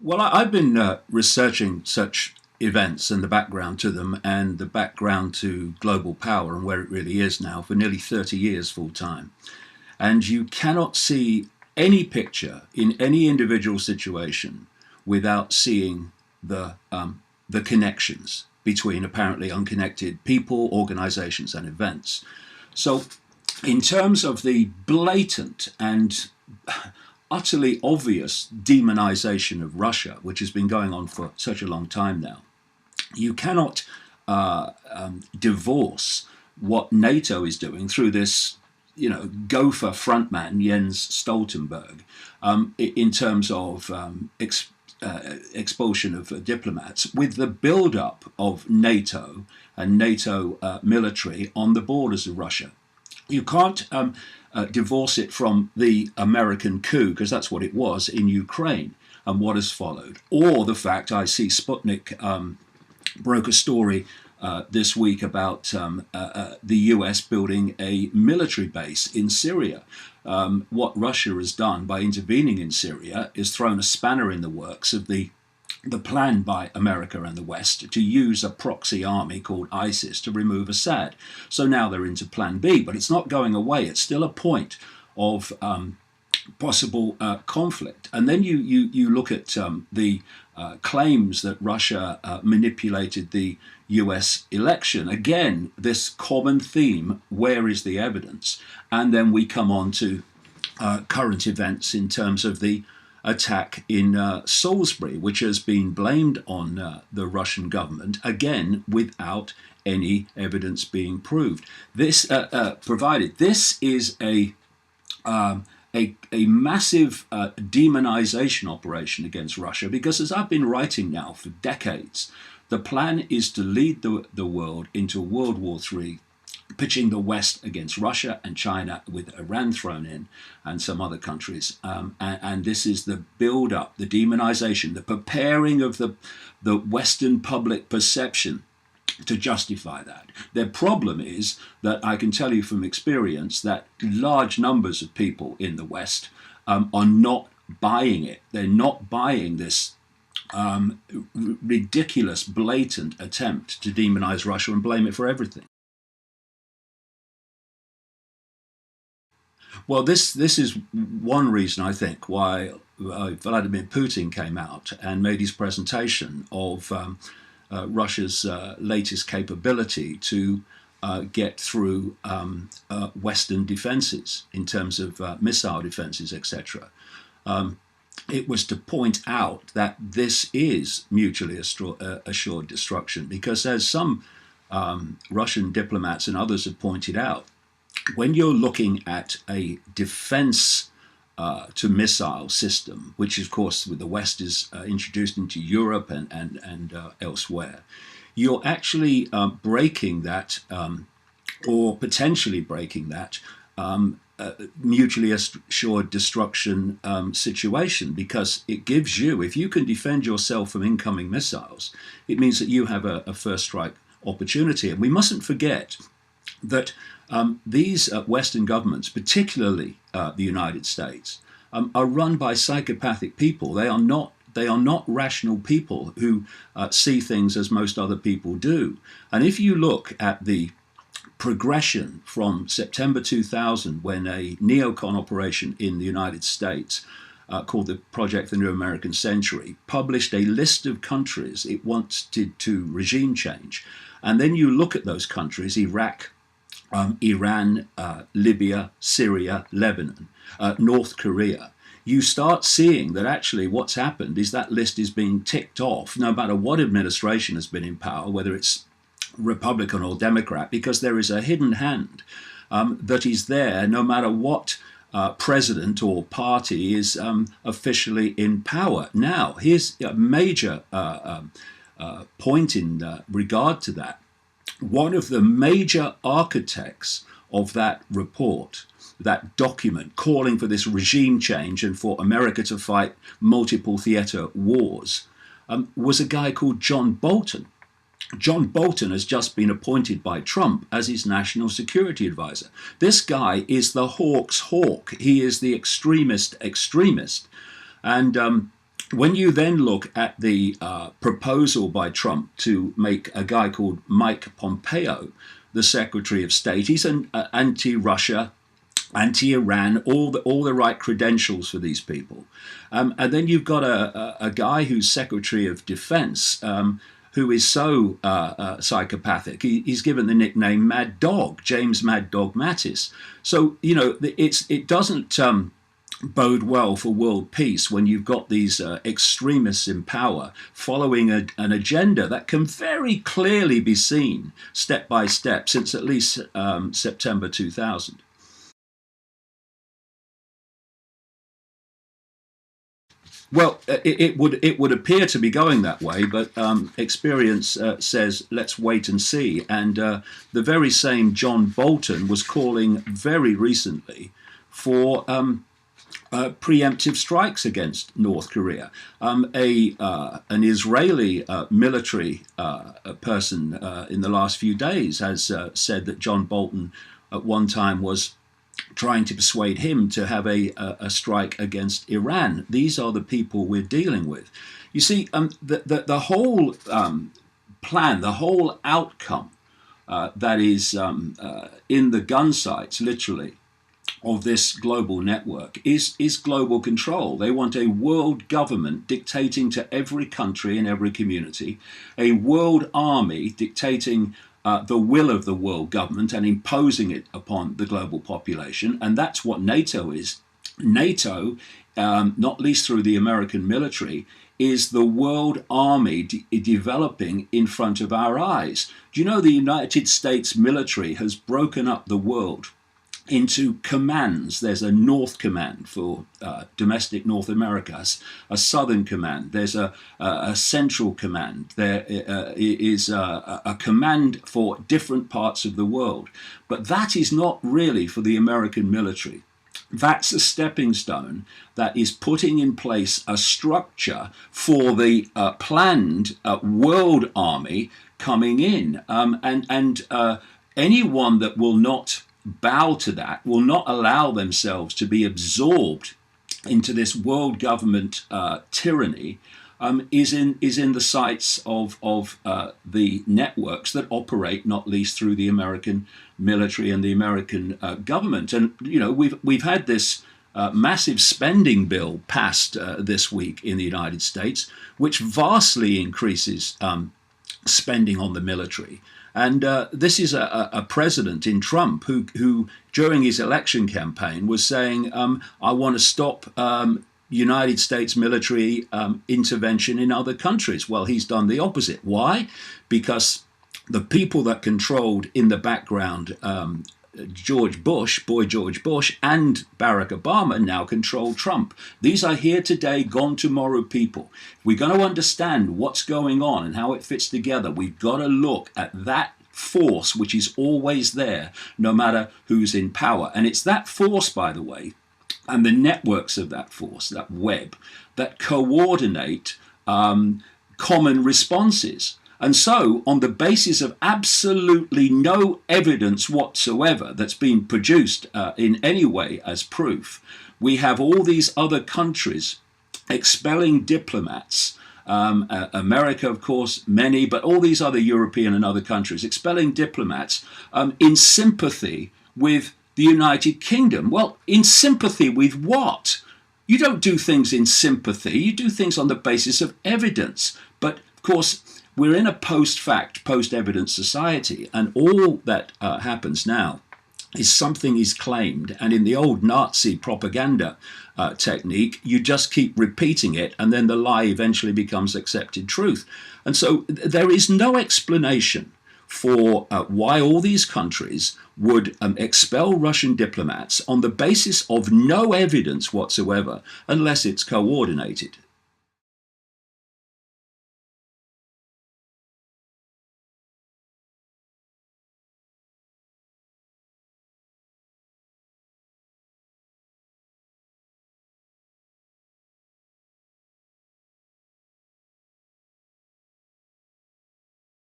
Well, I've been researching such events and the background to them and the background to global power and where it really is now for nearly 30 years full time. And you cannot see any picture in any individual situation without seeing the connections between apparently unconnected people, organizations, and events. So, in terms of the blatant and utterly obvious demonization of Russia, which has been going on for such a long time now, you cannot divorce what NATO is doing through this, gopher frontman Jens Stoltenberg, in terms of expulsion of diplomats, with the build-up of NATO and NATO military on the borders of Russia. You can't divorce it from the American coup, because that's what it was in Ukraine and what has followed, or the fact I see Sputnik broke a story this week about the US building a military base in Syria. What Russia has done by intervening in Syria is thrown a spanner in the works of the plan by America and the West to use a proxy army called ISIS to remove Assad. So now they're into plan B, but it's not going away. It's still a point of possible conflict. And then you look at the claims that Russia manipulated the US election. Again, this common theme, where is the evidence? And then we come on to current events in terms of the attack in Salisbury, which has been blamed on the Russian government, again, without any evidence being proved. This provided. This is a massive demonization operation against Russia, because as I've been writing now for decades, the plan is to lead the world into World War III, pitching the West against Russia and China, with Iran thrown in and some other countries. And this is the build-up, the demonization, the preparing of the Western public perception to justify that. Their problem is that I can tell you from experience that large numbers of people in the West are not buying it. They're not buying this ridiculous, blatant attempt to demonize Russia and blame it for everything. Well, this is one reason, I think, why Vladimir Putin came out and made his presentation of Russia's latest capability to get through Western defenses in terms of missile defenses, etc. It was to point out that this is mutually assured destruction, because as some Russian diplomats and others have pointed out, when you're looking at a defense to missile system, which of course with the West is introduced into Europe and elsewhere, you're actually breaking that, or potentially breaking that, mutually assured destruction situation, because it gives you, if you can defend yourself from incoming missiles, it means that you have a first strike opportunity. And we mustn't forget that these Western governments, particularly the United States, are run by psychopathic people. They are not rational people who see things as most other people do. And if you look at the progression from September 2000, when a neocon operation in the United States called the Project The New American Century published a list of countries it wanted to regime change, and then you look at those countries: Iraq, Iran, Libya, Syria, Lebanon, North Korea, you start seeing that actually what's happened is that list is being ticked off no matter what administration has been in power, whether it's Republican or Democrat, because there is a hidden hand that is there no matter what president or party is officially in power. Now, here's a major point in regard to that. One of the major architects of that report, that document calling for this regime change and for America to fight multiple theater wars, was a guy called John Bolton. John Bolton has just been appointed by Trump as his national security advisor. This guy is the hawk's hawk. He is the extremist. And when you then look at the proposal by Trump to make a guy called Mike Pompeo the Secretary of State, he's an anti-Russia, anti-Iran, all the right credentials for these people. And then you've got a guy who's Secretary of Defense, who is so psychopathic. He's given the nickname Mad Dog, James Mad Dog Mattis. So, it doesn't bode well for world peace when you've got these extremists in power following an agenda that can very clearly be seen step by step since at least September 2000. Well, it would appear to be going that way, but experience says let's wait and see. And the very same John Bolton was calling very recently for preemptive strikes against North Korea. An Israeli military person in the last few days has said that John Bolton at one time was trying to persuade him to have a strike against Iran. These are the people we're dealing with. You see, the whole plan, the whole outcome that is in the gun sights, literally, of this global network is global control. They want a world government dictating to every country and every community, a world army dictating the will of the world government and imposing it upon the global population. And that's what NATO is. NATO, not least through the American military, is the world army developing in front of our eyes. Do you know the United States military has broken up the world into commands? There's a North Command for domestic North America, a Southern Command, there's a Central Command, there is a command for different parts of the world. But that is not really for the American military. That's a stepping stone that is putting in place a structure for the planned world army coming in. And anyone that will not bow to that, will not allow themselves to be absorbed into this world government tyranny, is in the sights of the networks that operate not least through the American military and the American government. And we've had this massive spending bill passed this week in the United States, which vastly increases spending on the military. And this is a president in Trump who during his election campaign was saying, I want to stop United States military intervention in other countries. Well, he's done the opposite. Why? Because the people that controlled in the background George Bush, and Barack Obama now control Trump. These are here today, gone tomorrow people. If we're going to understand what's going on and how it fits together, we've got to look at that force which is always there, no matter who's in power. And it's that force, by the way, and the networks of that force, that web, that coordinate common responses. And so, on the basis of absolutely no evidence whatsoever that's been produced in any way as proof, we have all these other countries expelling diplomats, America, of course, many, but all these other European and other countries expelling diplomats in sympathy with the United Kingdom. Well, in sympathy with what? You don't do things in sympathy. You do things on the basis of evidence. But, of course, we're in a post-fact, post-evidence society, and all that happens now is something is claimed, and in the old Nazi propaganda technique, you just keep repeating it, and then the lie eventually becomes accepted truth. And so there is no explanation for why all these countries would expel Russian diplomats on the basis of no evidence whatsoever, unless it's coordinated.